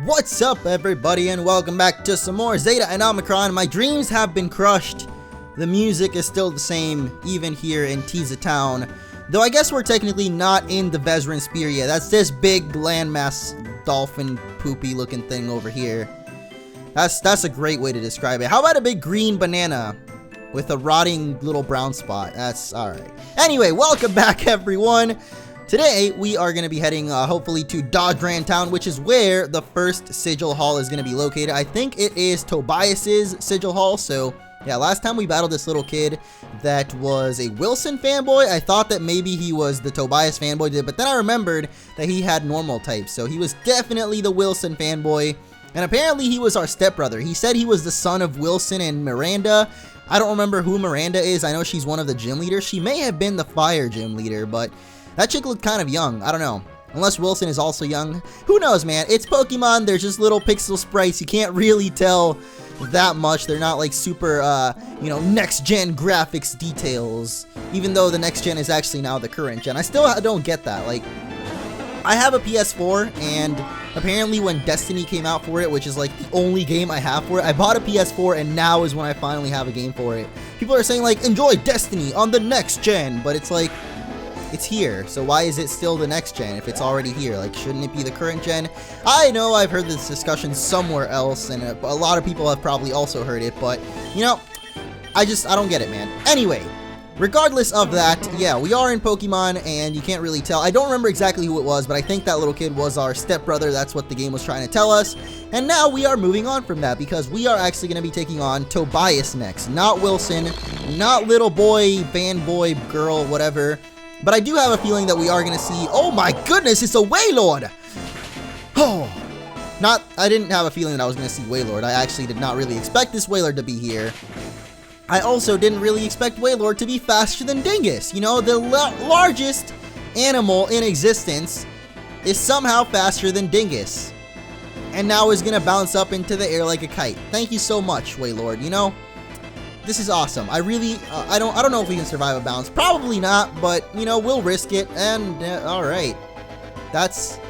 What's up, everybody, and welcome back to some more Zeta and Omicron. My dreams have been crushed. The music is still the same, even here in Tza Town. Though I guess we're technically not in the Vzan Spear yet. That's this big landmass dolphin poopy looking thing over here. That's a great way to describe it. How about a big green banana with a rotting little brown spot? That's alright. Anyway, welcome back, everyone. Today, we are going to be heading, hopefully, to Dodgeran Town, which is where the first Sigil Hall is going to be located. I think it is Tobias's Sigil Hall, so, yeah, last time we battled this little kid that was a Wilson fanboy. I thought that maybe he was the Tobias fanboy, but then I remembered that he had normal types, so he was definitely the Wilson fanboy, and apparently he was our stepbrother. He said he was the son of Wilson and Miranda. I don't remember who Miranda is. I know she's one of the gym leaders. She may have been the fire gym leader, but that chick looked kind of young. I don't know. Unless Wilson is also young. Who knows, man? It's Pokemon. They're just little pixel sprites. You can't really tell that much. They're not like super, next-gen graphics details. Even though the next gen is actually now the current gen. I still don't get that. Like, I have a PS4, and apparently when Destiny came out for it, which is like the only game I have for it, I bought a PS4, and now is when I finally have a game for it. People are saying, like, enjoy Destiny on the next gen, but it's like, it's here, so why is it still the next gen if it's already here? Like, shouldn't it be the current gen? I know I've heard this discussion somewhere else, and a lot of people have probably also heard it, but, you know, I don't get it, man. Anyway, regardless of that, yeah, we are in Pokemon, and you can't really tell. I don't remember exactly who it was, but I think that little kid was our stepbrother. That's what the game was trying to tell us. And now we are moving on from that, because we are actually going to be taking on Tobias next. Not Wilson, not little boy, fanboy, girl, whatever. But I do have a feeling that we are going to see... Oh my goodness, it's a Wailord! Oh! I didn't have a feeling that I was going to see Wailord. I actually did not really expect this Wailord to be here. I also didn't really expect Wailord to be faster than Dingus. You know, the largest animal in existence is somehow faster than Dingus. And now is going to bounce up into the air like a kite. Thank you so much, Wailord. You know, this is awesome. I really, I don't know if we can survive a bounce. Probably not, but, you know, we'll risk it. And, alright. That's...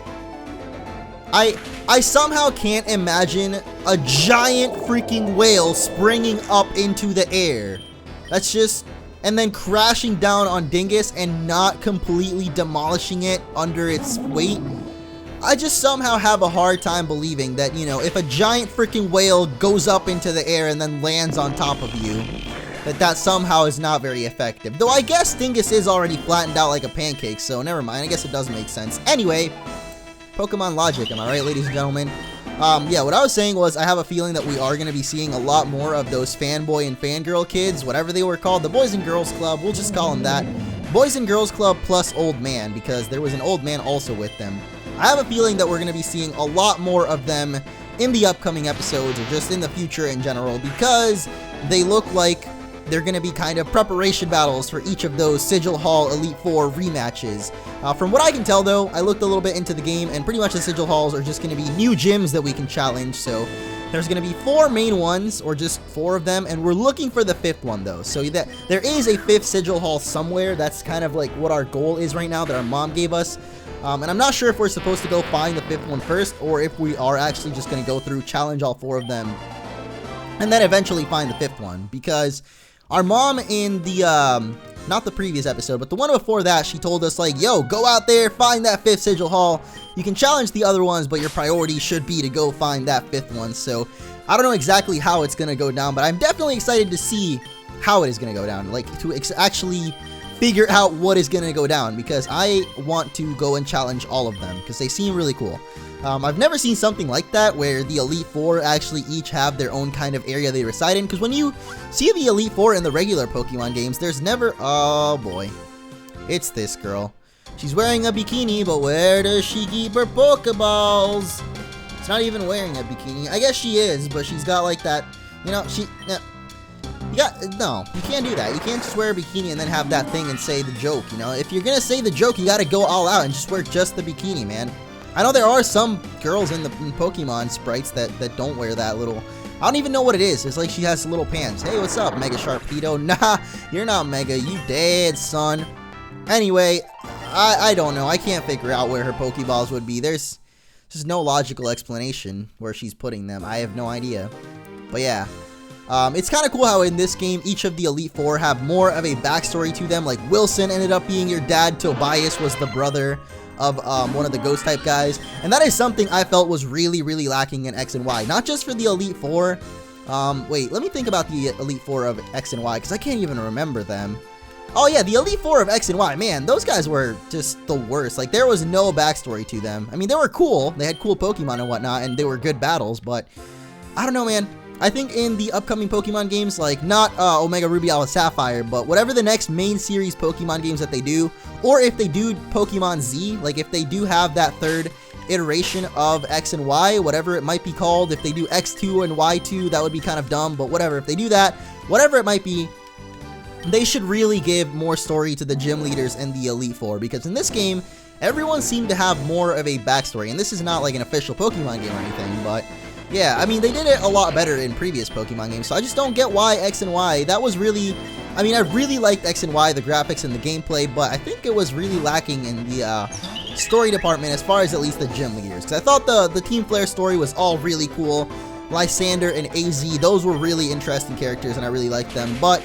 I somehow can't imagine a giant freaking whale springing up into the air. That's just... And then crashing down on Dingus and not completely demolishing it under its weight. I just somehow have a hard time believing that, you know, if a giant freaking whale goes up into the air and then lands on top of you, that somehow is not very effective. Though I guess Dingus is already flattened out like a pancake, so never mind. I guess it does make sense. Anyway, Pokemon logic, am I right, ladies and gentlemen? Yeah, what I was saying was I have a feeling that we are going to be seeing a lot more of those fanboy and fangirl kids, whatever they were called, the Boys and Girls Club, we'll just call them that. Boys and Girls Club plus Old Man, because there was an old man also with them. I have a feeling that we're going to be seeing a lot more of them in the upcoming episodes, or just in the future in general, because they look like they're going to be kind of preparation battles for each of those Sigil Hall Elite Four rematches. From what I can tell, though, I looked a little bit into the game, and pretty much the Sigil Halls are just going to be new gyms that we can challenge, so there's going to be 4 main ones, or just 4 of them, and we're looking for the 5th one, though, so that there is a 5th Sigil Hall somewhere. That's kind of like what our goal is right now that our mom gave us. And I'm not sure if we're supposed to go find the 5th one first, or if we are actually just going to go through, challenge all 4 of them, and then eventually find the 5th one, because our mom in the, not the previous episode, but the one before that, she told us, like, yo, go out there, find that 5th Sigil Hall. You can challenge the other ones, but your priority should be to go find that 5th one. So I don't know exactly how it's going to go down, but I'm definitely excited to see how it is going to go down, like, to actually figure out what is going to go down, because I want to go and challenge all of them, because they seem really cool. I've never seen something like that, where the Elite Four actually each have their own kind of area they reside in, because when you see the Elite Four in the regular Pokemon games, there's never... Oh, boy. It's this girl. She's wearing a bikini, but where does she keep her Pokeballs? It's not even wearing a bikini. I guess she is, but she's got, like, that... You know, no, you can't do that. You can't just wear a bikini and then have that thing and say the joke, you know? If you're gonna say the joke, you gotta go all out and just wear just the bikini, man. I know there are some girls in Pokemon sprites that don't wear that little... I don't even know what it is. It's like she has little pants. Hey, what's up, Mega Sharpedo? Nah, you're not Mega. You dead, son. Anyway, I don't know. I can't figure out where her Pokeballs would be. There's There's no logical explanation where she's putting them. I have no idea. But yeah. It's kind of cool how in this game, each of the Elite Four have more of a backstory to them. Like, Wilson ended up being your dad. Tobias was the brother of one of the ghost type guys. And that is something I felt was really, really lacking in X and Y. Not just for the Elite Four. Wait, let me think about the Elite Four of X and Y, because I can't even remember them. Oh yeah, the Elite Four of X and Y, man, those guys were just the worst. Like, there was no backstory to them. I mean, they were cool. They had cool Pokemon and whatnot, and they were good battles, but I don't know, man. I think in the upcoming Pokemon games, like, not Omega Ruby Alpha Sapphire, but whatever the next main series Pokemon games that they do, or if they do Pokemon Z, like if they do have that third iteration of X and Y, whatever it might be called, if they do X2 and Y2, that would be kind of dumb, but whatever. If they do that, whatever it might be, they should really give more story to the gym leaders and the Elite Four, because in this game, everyone seemed to have more of a backstory, and this is not like an official Pokemon game or anything, but yeah, I mean, they did it a lot better in previous Pokemon games, so I just don't get why X and Y, that was really, I mean, I really liked X and Y, the graphics and the gameplay, but I think it was really lacking in the story department as far as at least the gym leaders, because I thought the Team Flare story was all really cool. Lysander and AZ, those were really interesting characters, and I really liked them, but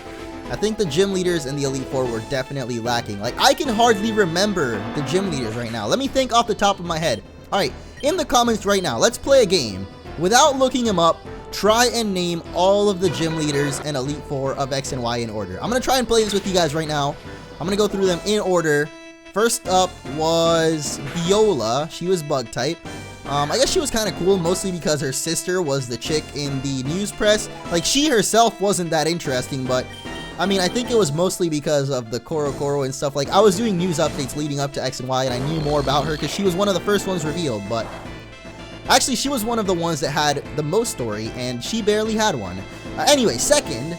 I think the gym leaders and the Elite Four were definitely lacking. Like, I can hardly remember the gym leaders right now. Let me think off the top of my head. Alright, in the comments right now, let's play a game. Without looking them up, try and name all of the gym leaders and Elite Four of X and Y in order. I'm going to try and play this with you guys right now. I'm going to go through them in order. First up was Viola. She was bug type. I guess she was kind of cool, mostly because her sister was the chick in the news press. Like, she herself wasn't that interesting, but I mean, I think it was mostly because of the Koro and stuff. Like, I was doing news updates leading up to X and Y, and I knew more about her because she was one of the first ones revealed, but actually, she was one of the ones that had the most story, and she barely had one. Anyway, second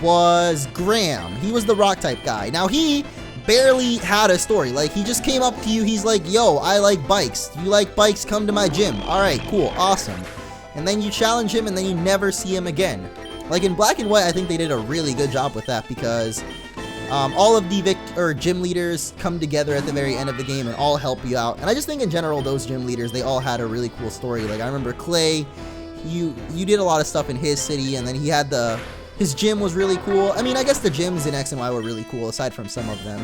was Graham. He was the rock type guy. Now, he barely had a story. Like, he just came up to you, he's like, yo, I like bikes. You like bikes? Come to my gym. Alright, cool, awesome. And then you challenge him, and then you never see him again. Like, in Black and White, I think they did a really good job with that, because all of the gym leaders come together at the very end of the game and all help you out. And I just think in general, those gym leaders, they all had a really cool story. Like, I remember Clay, you did a lot of stuff in his city, and then he had his gym was really cool. I mean, I guess the gyms in X and Y were really cool, aside from some of them.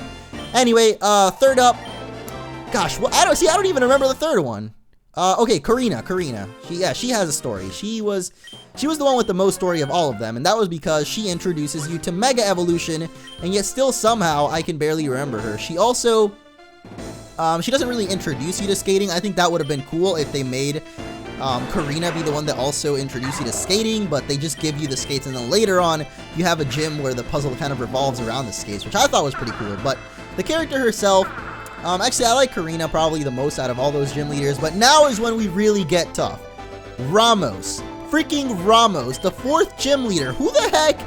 Anyway, third up, gosh, well, I don't even remember the third one. Okay, Karina. She has a story. She was the one with the most story of all of them, and that was because she introduces you to Mega Evolution, and yet still somehow I can barely remember her. She also, she doesn't really introduce you to skating. I think that would have been cool if they made Karina be the one that also introduced you to skating, but they just give you the skates, and then later on, you have a gym where the puzzle kind of revolves around the skates, which I thought was pretty cool. But the character herself, actually, I like Karina probably the most out of all those gym leaders, but now is when we really get tough. Ramos. Freaking Ramos, the fourth gym leader. Who the heck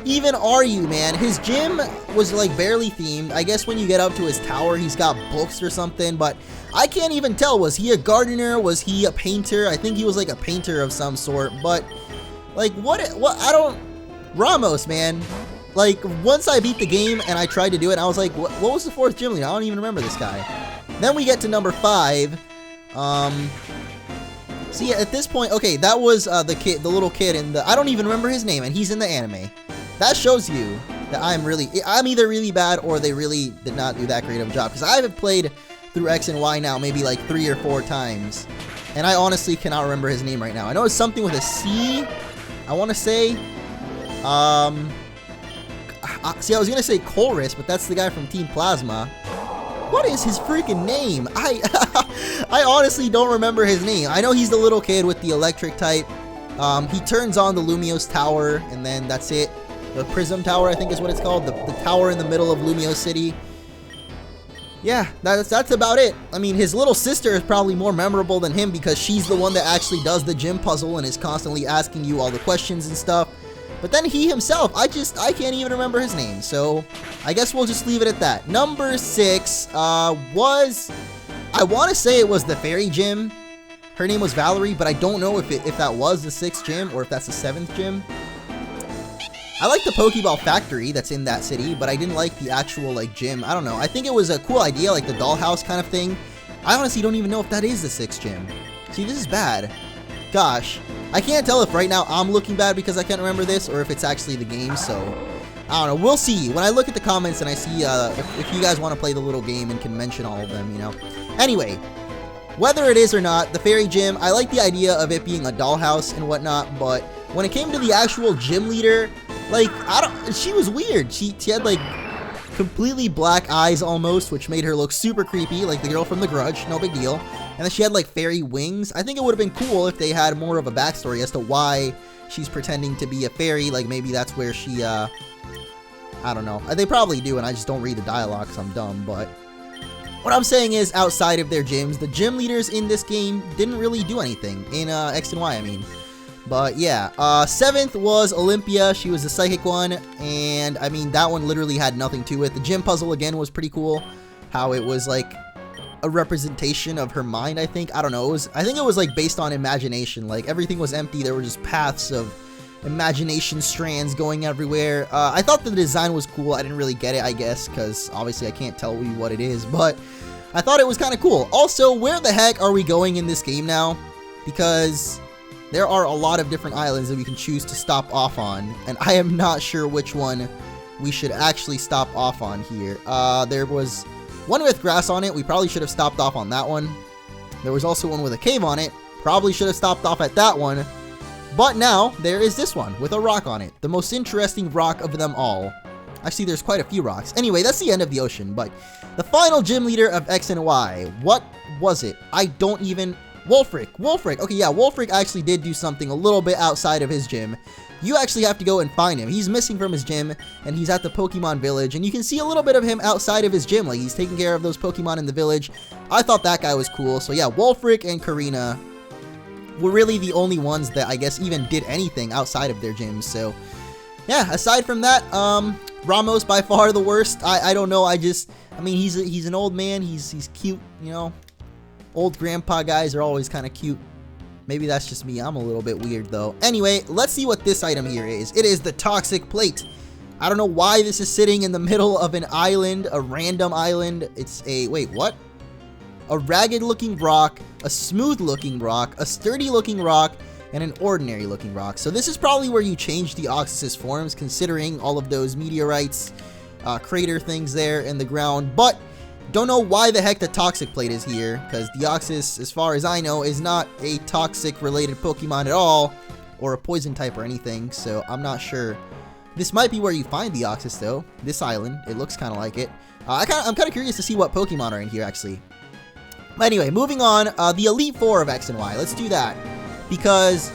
even are you, man? His gym was, like, barely themed. I guess when you get up to his tower, he's got books or something, but I can't even tell. Was he a gardener? Was he a painter? I think he was, like, a painter of some sort, but, like, Ramos, man. Like, once I beat the game and I tried to do it, I was like, what was the fourth gym leader? I don't even remember this guy. Then we get to number 5. See, at this point, okay, that was the little kid in the, I don't even remember his name, and he's in the anime. That shows you that I'm either really bad or they really did not do that great of a job, because I have played through X and Y now maybe like 3 or 4 times, and I honestly cannot remember his name right now. I know it's something with a C, I want to say. See, I was going to say Chorus, but that's the guy from Team Plasma. What is his freaking name? I honestly don't remember his name. I know he's the little kid with the electric type. He turns on the Lumiose Tower, and then that's it. The Prism Tower, I think is what it's called. The tower in the middle of Lumiose City. Yeah, that's about it. I mean, his little sister is probably more memorable than him because she's the one that actually does the gym puzzle and is constantly asking you all the questions and stuff. But then he himself, I can't even remember his name, so I guess we'll just leave it at that. Number 6 was, I want to say it was the Fairy Gym. Her name was Valerie, but I don't know if that was the 6th gym or if that's the 7th gym. I like the Pokeball factory that's in that city, but I didn't like the actual, like, gym. I don't know. I think it was a cool idea, like the dollhouse kind of thing. I honestly don't even know if that is the 6th gym. See, this is bad. Gosh. I can't tell if right now I'm looking bad because I can't remember this or if it's actually the game, so I don't know. We'll see. When I look at the comments and I see if you guys want to play the little game and can mention all of them, you know. Anyway, whether it is or not, the fairy gym, I like the idea of it being a dollhouse and whatnot, but when it came to the actual gym leader, like, she was weird. She had, like, completely black eyes almost, which made her look super creepy, like the girl from The Grudge, no big deal. And then she had, like, fairy wings. I think it would have been cool if they had more of a backstory as to why she's pretending to be a fairy. Like, maybe that's where she, I don't know. They probably do, and I just don't read the dialogue because I'm dumb, but what I'm saying is, outside of their gyms, the gym leaders in this game didn't really do anything. In, X and Y, I mean. But, yeah. 7th was Olympia. She was the psychic one, and, I mean, that one literally had nothing to it. The gym puzzle, again, was pretty cool. How it was, like, a representation of her mind, I think. I don't know. I think it was, like, based on imagination. Like, everything was empty. There were just paths of imagination strands going everywhere. I thought the design was cool. I didn't really get it, I guess, because obviously I can't tell you what it is, but I thought it was kind of cool. Also, where the heck are we going in this game now? Because there are a lot of different islands that we can choose to stop off on, and I am not sure which one we should actually stop off on here. There was one with grass on it. We probably should have stopped off on that one. There was also one with a cave on it. Probably should have stopped off at that one. But now, there is this one with a rock on it. The most interesting rock of them all. Actually, there's quite a few rocks. Anyway, that's the end of the ocean, but the final gym leader of X and Y. What was it? I don't even... Wolfric. Okay, yeah, Wolfric actually did do something a little bit outside of his gym. You actually have to go and find him. He's missing from his gym, and he's at the Pokemon Village, and you can see a little bit of him outside of his gym. Like, he's taking care of those Pokemon in the village. I thought that guy was cool. So, yeah, Wolfric and Karina were really the only ones that I guess even did anything outside of their gyms. So, yeah, aside from that, Ramos by far the worst. I don't know. I mean, he's an old man. He's cute, you know. Old grandpa guys are always kind of cute. Maybe that's just me. I'm a little bit weird, though. Anyway, let's see what this item here is. It is the Toxic Plate. I don't know why this is sitting in the middle of an island, a random island. It's a... Wait, what? A ragged-looking rock, a smooth-looking rock, a sturdy-looking rock, and an ordinary-looking rock. So this is probably where you change the Oxus's forms, considering all of those meteorites, crater things there in the ground. But don't know why the heck the Toxic Plate is here, because the Oxus, as far as I know, is not a toxic-related Pokemon at all, or a poison type or anything, so I'm not sure. This might be where you find the Oxus, though. This island. It looks kind of like it. I'm kind of curious to see what Pokemon are in here, actually. But anyway, moving on, the Elite Four of X and Y. Let's do that. Because,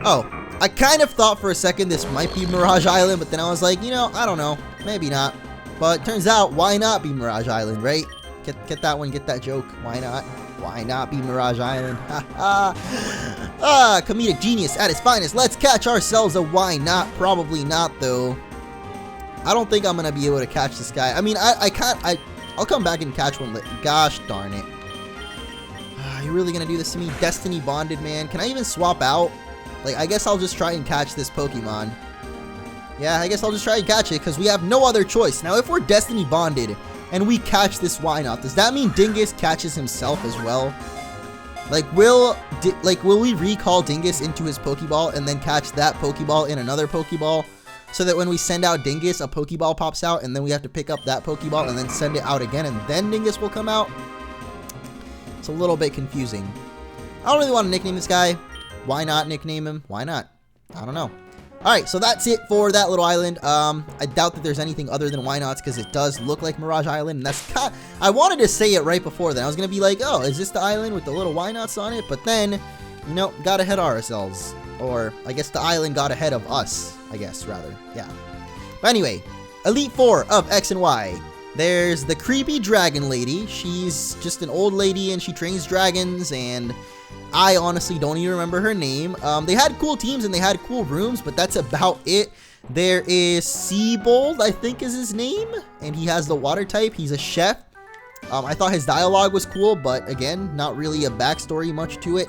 oh, I kind of thought for a second this might be Mirage Island, but then I was like, you know, I don't know. Maybe not. But turns out, why not be Mirage Island, right? Get that one, get that joke. Why not? Why not be Mirage Island? Ha ha. Comedic genius at its finest. Let's catch ourselves a why not. Probably not, though. I don't think I'm going to be able to catch this guy. I mean, I'll come back and catch one. Gosh darn it. You're really going to do this to me? Destiny bonded, man. Can I even swap out? Like, I guess I'll just try and catch this Pokemon. Yeah, I guess I'll just try and catch it because we have no other choice. Now, if we're Destiny bonded and we catch this Wynot, does that mean Dingus catches himself as well? Like, will we recall Dingus into his Pokeball and then catch that Pokeball in another Pokeball? So that when we send out Dingus, a Pokeball pops out, and then we have to pick up that Pokeball and then send it out again, and then Dingus will come out? It's a little bit confusing. I don't really want to nickname this guy. Why not nickname him? Why not? I don't know. Alright, so that's it for that little island. I doubt that there's anything other than Wynots because it does look like Mirage Island, and that's kind of, I wanted to say it right before then. I was going to be like, oh, is this the island with the little Wynots on it? But then, you know, got ahead of ourselves. Or, I guess the island got ahead of us, I guess, rather. Yeah. But anyway, Elite Four of X and Y. There's the creepy dragon lady. She's just an old lady, and she trains dragons, and I honestly don't even remember her name. They had cool teams, and they had cool rooms, but that's about it. There is Seabold, I think is his name, and he has the water type. He's a chef. I thought his dialogue was cool, but again, not really a backstory much to it.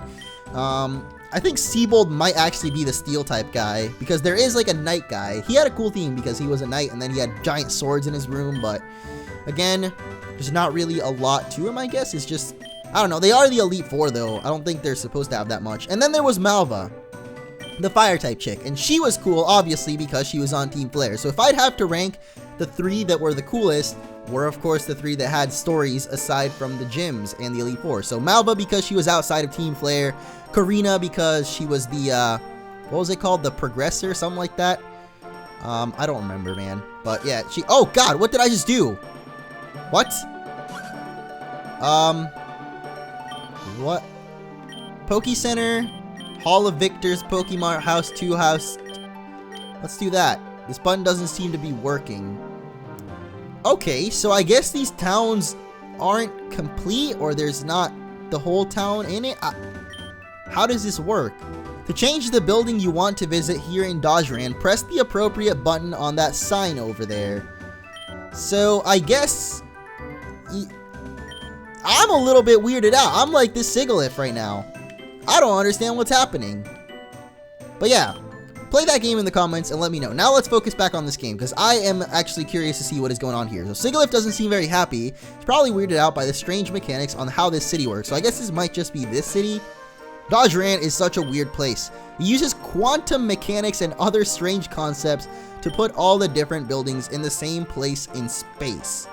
I think Seabold might actually be the steel type guy, because there is like a knight guy. He had a cool theme because he was a knight, and then he had giant swords in his room, but again, there's not really a lot to him, I guess. It's just I don't know. They are the Elite Four, though. I don't think they're supposed to have that much. And then there was Malva, the Fire-type chick. And she was cool, obviously, because she was on Team Flare. So if I'd have to rank the 3 that were the coolest, were, of course, the 3 that had stories aside from the gyms and the Elite Four. So Malva, because she was outside of Team Flare. Karina, because she was the, what was it called? The Progressor, something like that. I don't remember, man. But yeah, she... Oh, God, what did I just do? What? What? Poke Center, Hall of Victors, Pokemon House 2 House. Let's do that. This button doesn't seem to be working. Okay, so I guess these towns aren't complete, or there's not the whole town in it. How does this work? To change the building you want to visit here in Dodgeland, press the appropriate button on that sign over there. So I guess I'm a little bit weirded out. I'm like this Sigilyph right now. I don't understand what's happening. But yeah, play that game in the comments and let me know. Now let's focus back on this game, because I am actually curious to see what is going on here. So Sigilyph doesn't seem very happy. He's probably weirded out by the strange mechanics on how this city works. So I guess this might just be this city. Dodgeland is such a weird place. It uses quantum mechanics and other strange concepts to put all the different buildings in the same place in space.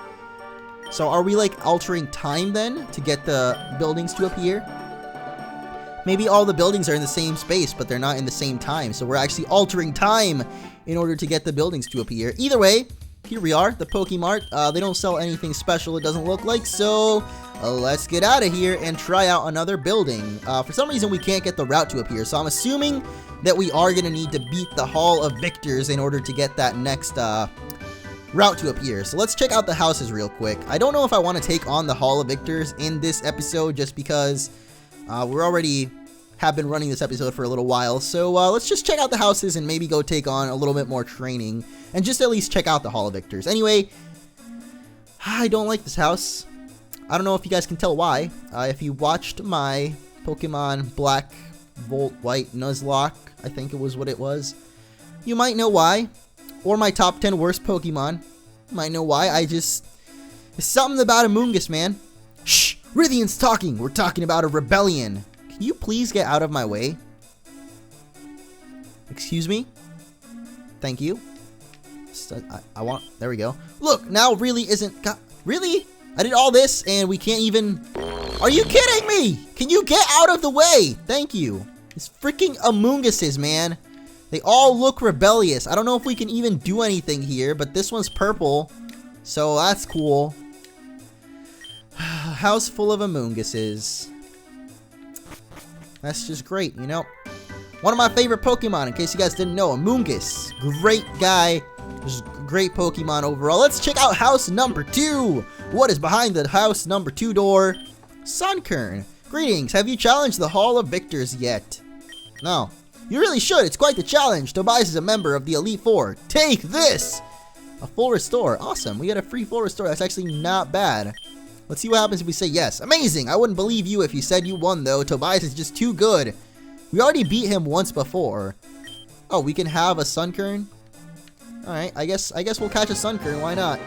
So are we like altering time then to get the buildings to appear? Maybe all the buildings are in the same space, but they're not in the same time. So we're actually altering time in order to get the buildings to appear. Either way, here we are, the Pokemart. They don't sell anything special, it doesn't look like. So let's get out of here and try out another building. For some reason, we can't get the route to appear. So I'm assuming that we are going to need to beat the Hall of Victors in order to get that next route to appear. So let's check out the houses real quick. I don't know if I want to take on the Hall of Victors in this episode, just because we're already have been running this episode for a little while. So let's just check out the houses and maybe go take on a little bit more training and just at least check out the Hall of Victors. Anyway, I don't like this house. I don't know if you guys can tell why. If you watched my Pokemon Black, Volt, White, Nuzlocke, I think it was what it was, you might know why. Or my top 10 worst Pokemon. You might know why. It's something about Amoonguss, man. Shh! Rithian's talking! We're talking about a rebellion. Can you please get out of my way? Excuse me? Thank you. I want... There we go. Look, now really isn't... Really? I did all this and we can't even... Are you kidding me? Can you get out of the way? Thank you. These freaking Amoongusses, man. They all look rebellious. I don't know if we can even do anything here, but this one's purple. So that's cool. House full of Amoongusses. That's just great, you know. One of my favorite Pokemon, in case you guys didn't know, Amoonguss. Great guy. Just great Pokemon overall. Let's check out house number 2. What is behind the house number 2 door? Sunkern. Greetings. Have you challenged the Hall of Victors yet? No. You really should. It's quite the challenge. Tobias is a member of the Elite Four. Take this! A full restore. Awesome. We got a free full restore. That's actually not bad. Let's see what happens if we say yes. Amazing. I wouldn't believe you if you said you won, though. Tobias is just too good. We already beat him once before. Oh, we can have a Sunkern? Alright, I guess we'll catch a Sunkern. Why not?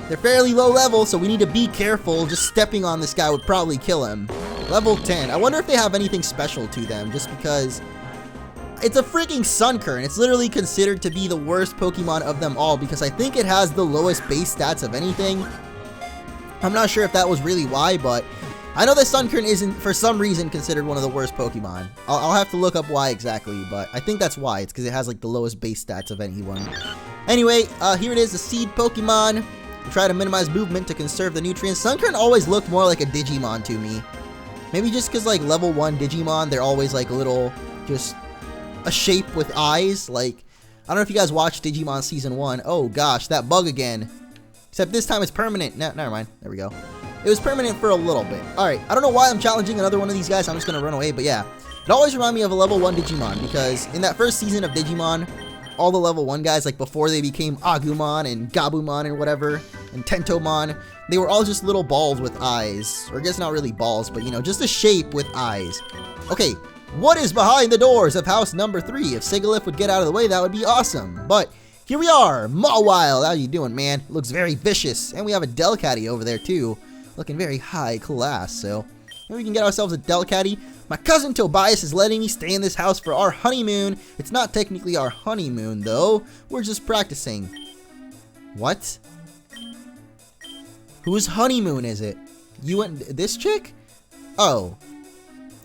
They're fairly low level, so we need to be careful. Just stepping on this guy would probably kill him. Level 10. I wonder if they have anything special to them, just because... It's a freaking Sunkern. It's literally considered to be the worst Pokemon of them all, because I think it has the lowest base stats of anything. I'm not sure if that was really why, but I know that Sunkern isn't, for some reason, considered one of the worst Pokemon. I'll have to look up why exactly, but I think that's why. It's because it has, like, the lowest base stats of anyone. Anyway, here it is, the Seed Pokemon. Try to minimize movement to conserve the nutrients. Sunkern always looked more like a Digimon to me. Maybe just because, like, level 1 Digimon, they're always, like, a little, just a shape with eyes. Like, I don't know if you guys watched Digimon Season 1. Oh, gosh, that bug again. Except this time it's permanent. No, never mind. There we go. It was permanent for a little bit. Alright, I don't know why I'm challenging another one of these guys. I'm just going to run away, but yeah. It always reminded me of a level 1 Digimon, because in that first season of Digimon, all the level 1 guys, like before they became Agumon and Gabumon and whatever, and Tentomon, they were all just little balls with eyes. Or I guess not really balls, but you know, just a shape with eyes. Okay, what is behind the doors of house number 3? If Sigilyph would get out of the way, that would be awesome. But here we are, Mawile. How you doing, man? Looks very vicious. And we have a Delcatty over there, too. Looking very high class, so Maybe we can get ourselves a Delcatty. My cousin Tobias is letting me stay in this house for our honeymoon. It's not technically our honeymoon, though. We're just practicing. What? Whose honeymoon is it? You and this chick? Oh.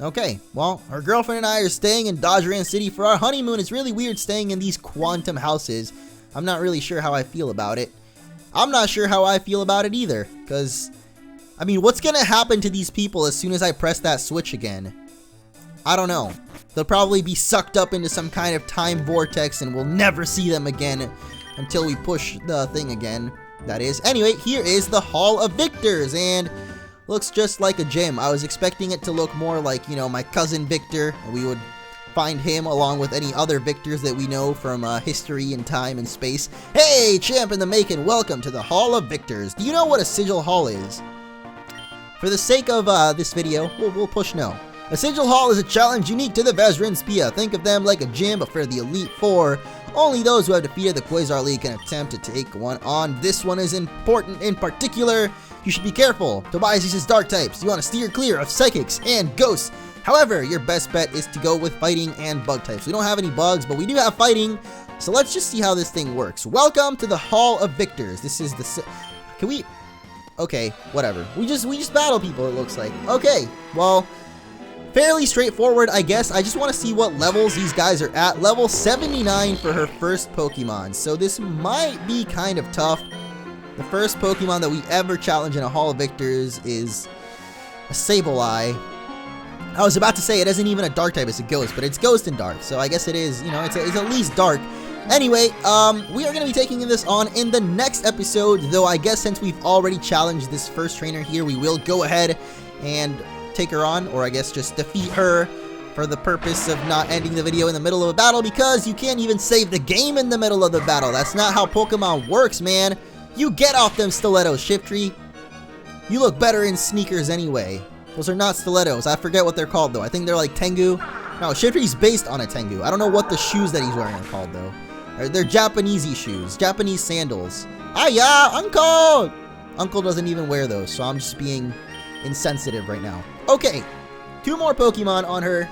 Okay, well, our girlfriend and I are staying in Dodgeran City for our honeymoon. It's really weird staying in these quantum houses. I'm not really sure how I feel about it. I'm not sure how I feel about it either, because, I mean, what's gonna happen to these people as soon as I press that switch again? I don't know. They'll probably be sucked up into some kind of time vortex and we'll never see them again until we push the thing again, that is. Anyway, here is the Hall of Victors, and looks just like a gym. I was expecting it to look more like, you know, my cousin Victor. We would find him along with any other Victors that we know from history and time and space. Hey, champ in the making, welcome to the Hall of Victors. Do you know what a sigil hall is? For the sake of this video, we'll push no. A sigil hall is a challenge unique to the Vzan Spia. Think of them like a gym, but for the Elite Four. Only those who have defeated the Quasar League can attempt to take one on. This one is important in particular. You should be careful. Tobias uses dark types. You want to steer clear of psychics and ghosts. However, your best bet is to go with fighting and bug types. We don't have any bugs, but we do have fighting. So let's just see how this thing works. Welcome to the Hall of Victors. This is the... Can we... Okay, whatever. We just battle people, it looks like. Okay, well... Fairly straightforward, I guess. I just want to see what levels these guys are at. Level 79 for her first Pokemon. So this might be kind of tough. The first Pokemon that we ever challenge in a Hall of Victors is a Sableye. I was about to say it isn't even a dark type, it's a ghost, but it's ghost and dark. So I guess it is, you know, it's at least dark. Anyway, we are going to be taking this on in the next episode, though I guess since we've already challenged this first trainer here, we will go ahead and take her on, or I guess just defeat her for the purpose of not ending the video in the middle of a battle, because you can't even save the game in the middle of the battle. That's not how Pokemon works, man. You get off them stilettos, Shiftry. You look better in sneakers anyway. Those are not stilettos. I forget what they're called, though. I think they're like Tengu. No, Shiftry's based on a Tengu. I don't know what the shoes that he's wearing are called, though. They're Japanesey shoes. Japanese sandals. Ah, yeah, Uncle! Uncle doesn't even wear those, so I'm just being insensitive right now. Okay, 2 more Pokemon on her.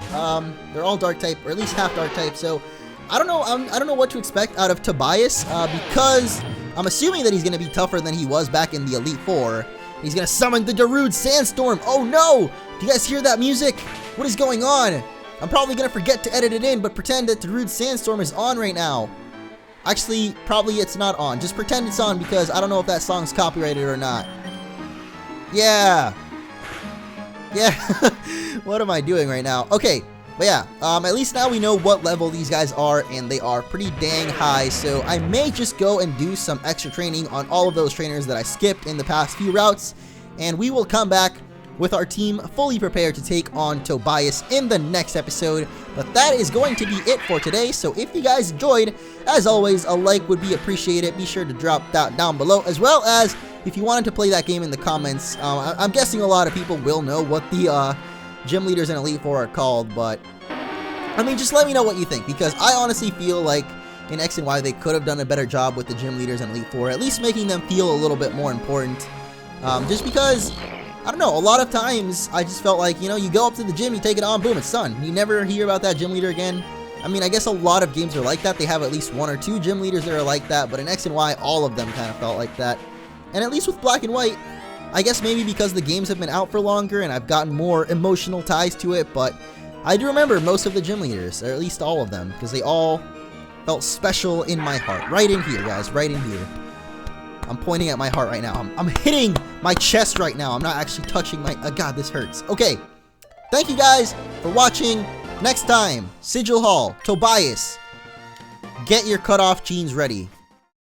They're all dark type, or at least half dark type. So I don't know. I don't know what to expect out of Tobias because I'm assuming that he's gonna be tougher than he was back in the Elite Four. He's gonna summon the Darude Sandstorm. Oh no! Do you guys hear that music? What is going on? I'm probably gonna forget to edit it in, but pretend that Darude Sandstorm is on right now. Actually, probably it's not on. Just pretend it's on because I don't know if that song's copyrighted or not. Yeah. Yeah, what am I doing right now? Okay, but yeah, at least now we know what level these guys are, and they are pretty dang high, so I may just go and do some extra training on all of those trainers that I skipped in the past few routes, and we will come back with our team fully prepared to take on Tobias in the next episode. But that is going to be it for today, so if you guys enjoyed, as always, a like would be appreciated. Be sure to drop that down below, as well as if you wanted to play that game in the comments. I'm guessing a lot of people will know what the gym leaders in Elite Four are called, but I mean, just let me know what you think, because I honestly feel like in X and Y they could have done a better job with the gym leaders in Elite Four, at least making them feel a little bit more important. Just because, I don't know, a lot of times I just felt like, you know, you go up to the gym, you take it on, boom, it's done. You never hear about that gym leader again. I mean, I guess a lot of games are like that. They have at least 1 or 2 gym leaders that are like that, but in X and Y, all of them kind of felt like that. And at least with Black and White, I guess maybe because the games have been out for longer and I've gotten more emotional ties to it, but I do remember most of the gym leaders, or at least all of them, because they all felt special in my heart. Right in here, guys, right in here. I'm pointing at my heart right now. I'm hitting my chest right now. I'm not actually touching my... God, this hurts. Okay, thank you guys for watching. Next time, Sigil Hall, Tobias, get your cutoff jeans ready.